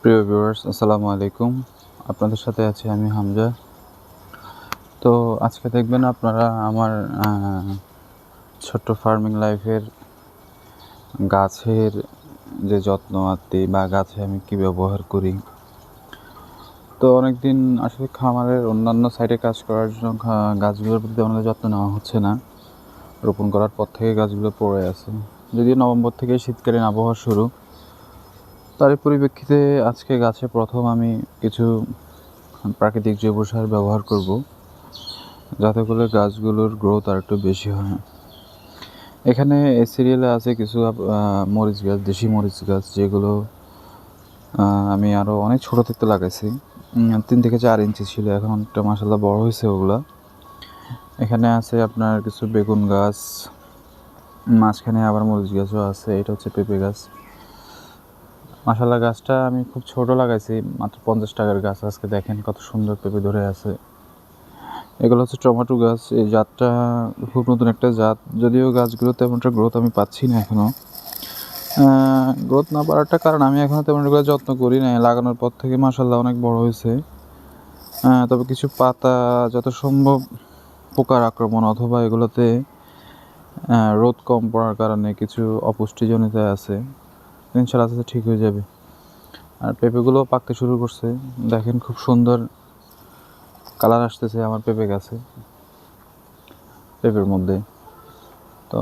প্রিয় ভিউয়ার্স, আসসালামু আলাইকুম। আপনাদের সাথে আছি আমি হামজা। তো আজকে দেখবেন আপনারা আমার ছোট্ট ফার্মিং লাইফের গাছের যে যত্ন আত্তি বা গাছে আমি কি ব্যবহার করি। তো অনেকদিন আসলে খামারের অন্যান্য সাইডে কাজ করার জন্য গাছগুলোর প্রতি আমাদের যত্ন নেওয়া হচ্ছে না। রোপণ করার পর থেকে গাছগুলো পড়ে আছে, যদিও নভেম্বর থেকে শীতকালীন আবহাওয়া শুরু। তার পরিপ্রেক্ষিতে আজকে গাছে প্রথম আমি কিছু প্রাকৃতিক জৈব সার ব্যবহার করব, যাতে করে গাছগুলোর গ্রোথ আর একটু বেশি হয়। এখানে এই সিরিয়ালে আছে কিছু মরিচ গাছ, দেশি মরিচ গাছ, যেগুলো আমি আরও অনেক ছোটো থেকে লাগাইছি। 3 থেকে 4 ইঞ্চি ছিল, এখন অনেকটা মাশাআল্লাহ বড় হয়েছে ওগুলা। এখানে আছে আপনার কিছু বেগুন গাছ, মাঝখানে আবার মরিচ গাছও আছে। এটা হচ্ছে পেঁপে গাছ। মাশাআল্লাহ গাছটা আমি খুব ছোট লাগাইছি, মাত্র 50 টাকার গাছ। আজকে দেখেন কত সুন্দর পেঁপে ধরে আছে। এগুলো হচ্ছে টমেটো গাছ। এই জাতটা খুব নতুন একটা জাত, যদিও গাছগুলো তেমন একটা গ্রোথ আমি পাচ্ছি না এখনও। গ্রোথ না পাওয়ারটা কারণ আমি এখনও তেমন একটা যত্ন করি না। লাগানোর পর থেকে মাশাআল্লাহ অনেক বড় হয়েছে। তবে কিছু পাতা যত সম্ভব পোকার আক্রমণ অথবা এগুলোতে রোদ কম পড়ার কারণে কিছু অপুষ্টিজনিত আছে। ইনশাআল্লাহ আস্তে ঠিক হয়ে যাবে। আর পেঁপেগুলো পাকতে শুরু করছে, দেখেন খুব সুন্দর কালার আসতেছে আমার পেঁপে গাছে, পেঁপের মধ্যে। তো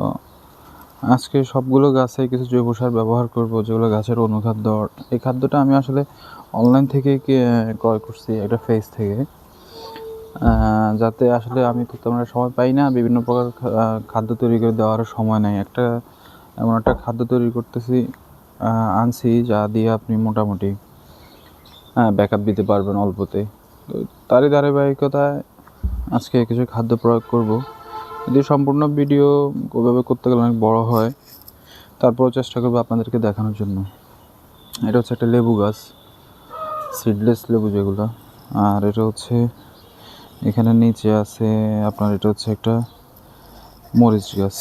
আজকে সবগুলো গাছে কিছু জৈব সার ব্যবহার করব, যেগুলো গাছের অনুখাদ্য। এই খাদ্যটা আমি আসলে অনলাইন থেকে ক্রয় করছি, একটা পেজ থেকে, যাতে আসলে আমি তো তেমন সময় পাই না, বিভিন্ন প্রকার খাদ্য তৈরি করে দেওয়ার সময় নেই। এমন একটা খাদ্য তৈরি করতেছি, আনছি, যা দিয়ে আপনি মোটামুটি ব্যাকআপ দিতে পারবেন অল্পতে। তো তারই ধারাবাহিকতায় আজকে কিছু খাদ্য প্রয়োগ করব। যদি সম্পূর্ণ ভিডিও ওইভাবে করতে গেলে অনেক বড় হয়, তারপরও চেষ্টা করবো আপনাদেরকে দেখানোর জন্য। এটা হচ্ছে একটা লেবু গাছ, সিডলেস লেবু যেগুলো। আর এটা হচ্ছে এখানে নিচে আছে আপনার, এটা হচ্ছে একটা মরিচ গাছ।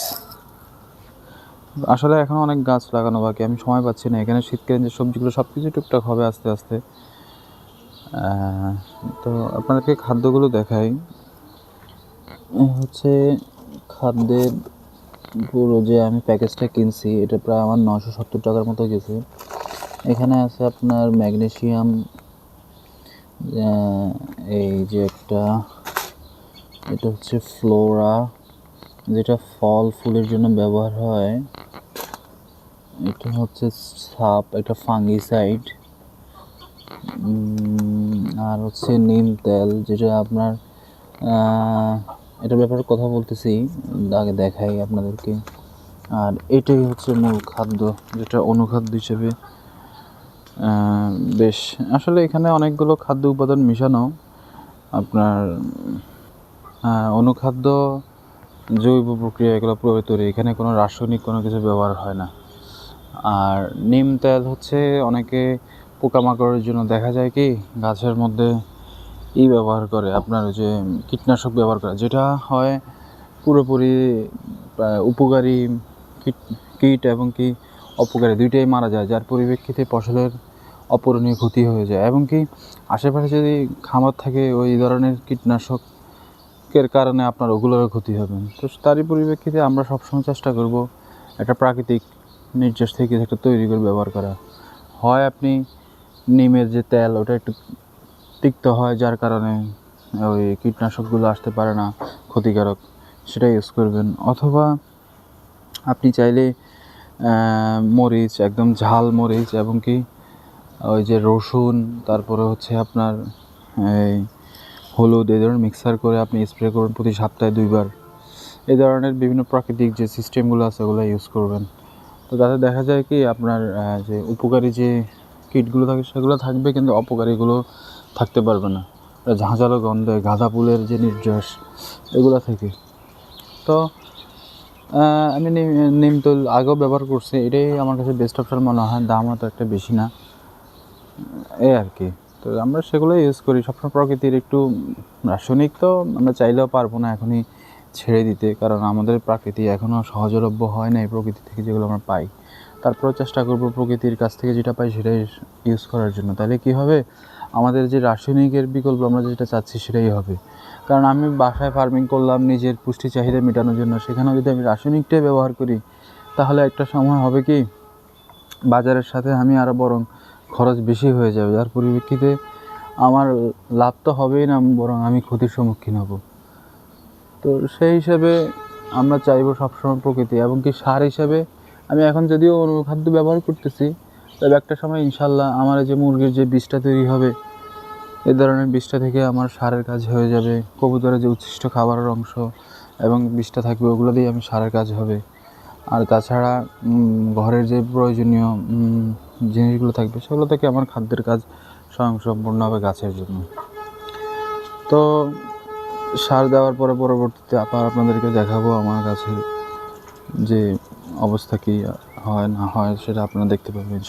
আসলে এখন অনেক গাছ লাগানো বাকি, আমি সময় পাচ্ছি না। এখানে শীতকালীন যে সবজিগুলো সব কিছু টুকটাক হবে আস্তে আস্তে। তো আপনাদেরকে খাদ্যগুলো দেখাই। হচ্ছে খাদ্যের পুরো যে আমি প্যাকেজটা কিনছি, এটা প্রায় আমার 970 টাকার মতো গেছে। এখানে আছে আপনার ম্যাগনেসিয়াম, এই যে একটা, এটা হচ্ছে ফ্লোরা, যেটা ফল ফুলের জন্য ব্যবহার হয়। এটা হচ্ছে সাপ, একটা ফাঙ্গিসাইড। আর হচ্ছে নিম তেল, যেটা আপনার এটার ব্যাপারে কথা বলতেছি, আগে দেখাই আপনাদেরকে। আর এটাই হচ্ছে মূল খাদ্য, যেটা অনুখাদ্য হিসেবে বেশ। আসলে এখানে অনেকগুলো খাদ্য উপাদান মিশানো। আপনার অনুখাদ্য জৈব প্রক্রিয়া, এগুলো পুরোপুরি তৈরি, এখানে কোনো রাসায়নিক কোনো কিছু ব্যবহার হয় না। আর নিম তেল হচ্ছে অনেকে পোকামাকড়ের জন্য দেখা যায় কি গাছের মধ্যে ব্যবহার করে, আপনার ওই যে কীটনাশক ব্যবহার করে, যেটা হয় পুরোপুরি উপকারী কীট এবং কি অপকারী দুইটাই মারা যায়, যার পরিপ্রেক্ষিতে ফসলের অপূরণীয় ক্ষতি হয়ে যায়। এবং কি আশেপাশে যদি খামার থাকে ওই ধরনের কীটনাশকের কারণে আপনার ওগুলোরও ক্ষতি হবে। তো তারই পরিপ্রেক্ষিতে আমরা সবসময় চেষ্টা করব একটা প্রাকৃতিক নির্যাস থেকে একটা তৈরি করে ব্যবহার করা। হয় আপনি নিমের যে তেল, ওটা একটু তিক্ত হয়, যার কারণে ওই কীটনাশকগুলো আসতে পারে না, ক্ষতিকারক, সেটা ইউজ করবেন। অথবা আপনি চাইলে মরিচ, একদম ঝাল মরিচ এবং কি ওই যে রসুন, তারপরে হচ্ছে আপনার এই হলুদ, এই ধরনের মিক্সার করে আপনি স্প্রে করবেন প্রতি সপ্তাহে 2 বার। এই ধরনের বিভিন্ন প্রাকৃতিক যে সিস্টেমগুলো আছে ওগুলো ইউজ করবেন। তো তাতে দেখা যায় কি আপনার যে উপকারী যে কীটগুলো থাকে সেগুলো থাকবে, কিন্তু অপকারীগুলো থাকতে পারবে না। ঝাঁঝালো গন্ধে, গাঁদা ফুলের যে নির্যাস, এগুলো থেকে। তো আমি নিম তেল আগেও ব্যবহার করছি, এটাই আমার কাছে বেস্ট অপশন মনে হয়। দামও তো একটা বেশি না, এই আর কি। তো আমরা সেগুলোই ইউজ করি সবসময়। প্রকৃতির একটু রাসায়নিক তো আমরা চাইলেও পারবো না এখনই ছেড়ে দিতে, কারণ আমাদের প্রাকৃতি এখনও সহজলভ্য হয় না এই প্রকৃতি থেকে যেগুলো আমরা পাই। তারপরেও চেষ্টা করব প্রকৃতির কাছ থেকে যেটা পাই সেটাই ইউজ করার জন্য। তাহলে কী হবে, আমাদের যে রাসায়নিকের বিকল্প আমরা যেটা চাচ্ছি সেটাই হবে। কারণ আমি বাসায় ফার্মিং করলাম নিজের পুষ্টি চাহিদা মেটানোর জন্য, সেখানেও যদি আমি রাসায়নিকটাই ব্যবহার করি তাহলে একটা সময় হবে কি, বাজারের সাথে আমি আরও বরং খরচ বেশি হয়ে যাবে, যার পরিপ্রেক্ষিতে আমার লাভ তো হবেই না, বরং আমি ক্ষতির সম্মুখীন হব। তো সেই হিসাবে আমরা চাইবো সবসময় প্রকৃতি, এবং কি সার হিসাবে আমি এখন যদিও অনুখাদ্য ব্যবহার করতেছি, তবে একটা সময় ইনশাল্লাহ আমার এই যে মুরগির যে বীজটা তৈরি হবে, এই ধরনের বীজটা থেকে আমার সারের কাজ হয়ে যাবে। কবুতরের যে উচ্ছিষ্ট খাবারের অংশ এবং বীজটা থাকবে, ওগুলো দিয়ে আমি সারের কাজ হবে। আর তাছাড়া ঘরের যে প্রয়োজনীয় জিনিসগুলো থাকবে সেগুলো থেকে আমার খাদ্যের কাজ স্বয়ংসম্পূর্ণ হবে গাছের জন্য। তো সার দেওয়ার পরে পরবর্তীতে আবার আপনাদেরকে দেখাবো আমার গাছের যে অবস্থা কী হয় না হয়, সেটা আপনারা দেখতে পাবেন।